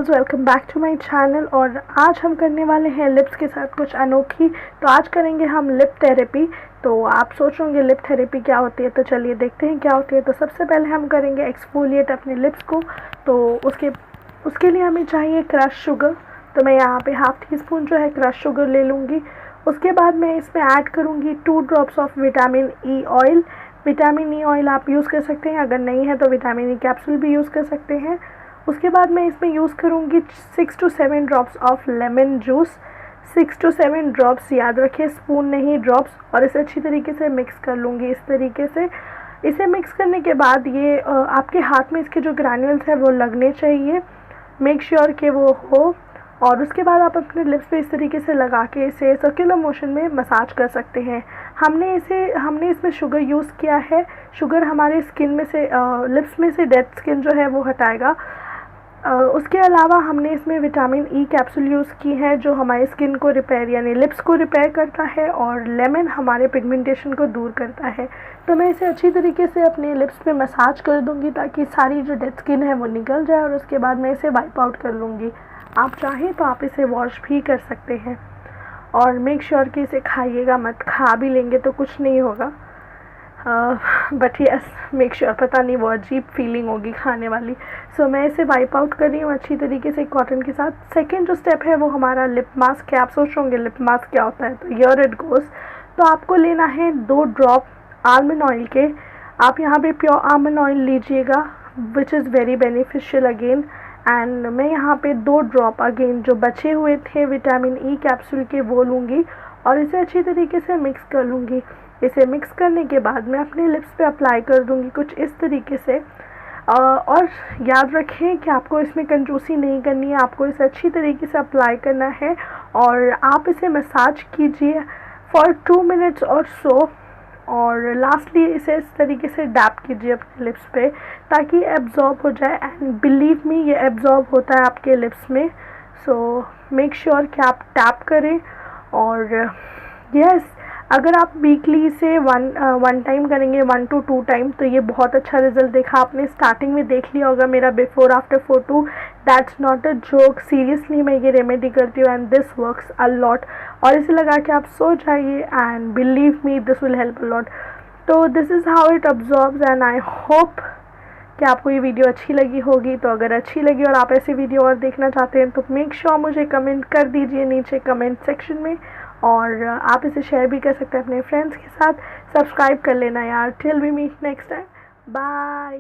Girls, welcome back to my channel. और आज हम करने वाले हैं लिप्स के साथ कुछ अनोखी। तो आज करेंगे हम लिप थेरेपी। तो आप सोच होंगे लिप थेरेपी क्या होती है, तो चलिए देखते हैं क्या होती है। तो सबसे पहले हम करेंगे एक्सफोलिएट अपने लिप्स को। तो उसके लिए हमें चाहिए क्रश शुगर। तो मैं यहाँ पे हाफ टी स्पून जो है क्रश शुगर ले लूँगी। उसके बाद मैं इसमें ऐड करूँगी 2 drops of vitamin E oil. Vitamin E oil आप यूज़ कर सकते हैं, अगर नहीं है तो विटामिन ई कैप्सूल भी यूज़ कर सकते हैं। उसके बाद मैं इसमें यूज़ करूँगी 6 to 7 drops of lemon juice. 6 to 7 drops, याद रखिए स्पून नहीं ड्रॉप्स। और इसे अच्छी तरीके से मिक्स कर लूँगी इस तरीके से। इसे मिक्स करने के बाद ये आपके हाथ में इसके जो ग्रैन्यूल्स हैं वो लगने चाहिए, मेक श्योर कि वो हो। और उसके बाद आप अपने लिप्स पे इस तरीके से लगा के इसे सर्कुलर मोशन में मसाज कर सकते हैं। हमने इसमें शुगर यूज़ किया है। शुगर हमारे स्किन में से लिप्स में से डेड स्किन जो है वो हटाएगा। उसके अलावा हमने इसमें विटामिन ई कैप्सूल यूज़ की है जो हमारी स्किन को रिपेयर यानी लिप्स को रिपेयर करता है, और लेमन हमारे पिगमेंटेशन को दूर करता है। तो मैं इसे अच्छी तरीके से अपने लिप्स पे मसाज कर दूंगी ताकि सारी जो डेड स्किन है वो निकल जाए। और उसके बाद मैं इसे वाइप आउट कर लूँगी। आप चाहें तो आप इसे वॉश भी कर सकते हैं। और मेक श्योर कि इसे खाइएगा मत, खा भी लेंगे तो कुछ नहीं होगा, बट यस मेक श्योर, पता नहीं वो अजीब फीलिंग होगी खाने वाली। सो मैं इसे वाइप आउट कर रही हूँ अच्छी तरीके से कॉटन के साथ। सेकेंड जो स्टेप है वो हमारा लिप मास्क है। आप सोच रहे होंगे लिप मास्क क्या होता है, तो हियर इट गोज़। तो आपको लेना है 2 ड्रॉप आलमंड ऑयल के। आप यहाँ पे प्योर आलमंड ऑयल लीजिएगा which is very beneficial again. And मैं यहाँ पे 2 ड्रॉप अगेन जो बचे हुए थे विटामिन ई कैप्सूल के वो लूँगी और इसे अच्छी तरीके से मिक्स कर लूँगी। इसे मिक्स करने के बाद मैं अपने लिप्स पे अप्लाई कर दूँगी कुछ इस तरीके से। और याद रखें कि आपको इसमें कंजूसी नहीं करनी है, आपको इसे अच्छी तरीके से अप्लाई करना है। और आप इसे मसाज कीजिए फॉर 2 मिनट्स और सो। और लास्टली इसे इस तरीके से डैप कीजिए अपने लिप्स पे ताकि एब्जॉर्ब हो जाए। एंड बिलीव मी ये एब्जॉर्ब होता है आपके लिप्स में। सो मेक श्योर कि आप टैप करें। और यस, अगर आप वीकली इसे वन टाइम करेंगे, 1 to 2 टाइम, तो ये बहुत अच्छा रिजल्ट देखा। आपने स्टार्टिंग में देख लिया होगा मेरा before after photo. That's not a joke, seriously मैं ये रेमेडी करती हूँ and this works a lot. और इसे लगा के आप सो जाइए and believe me this will help a lot. तो this is how it absorbs. And I hope कि आपको ये वीडियो अच्छी लगी होगी। तो अगर अच्छी लगी और आप ऐसी वीडियो और देखना चाहते हैं तो मेक श्योर मुझे कमेंट कर दीजिए नीचे कमेंट सेक्शन में। और आप इसे शेयर भी कर सकते हैं अपने फ्रेंड्स के साथ। सब्सक्राइब कर लेना यार। Till we meet next time, bye.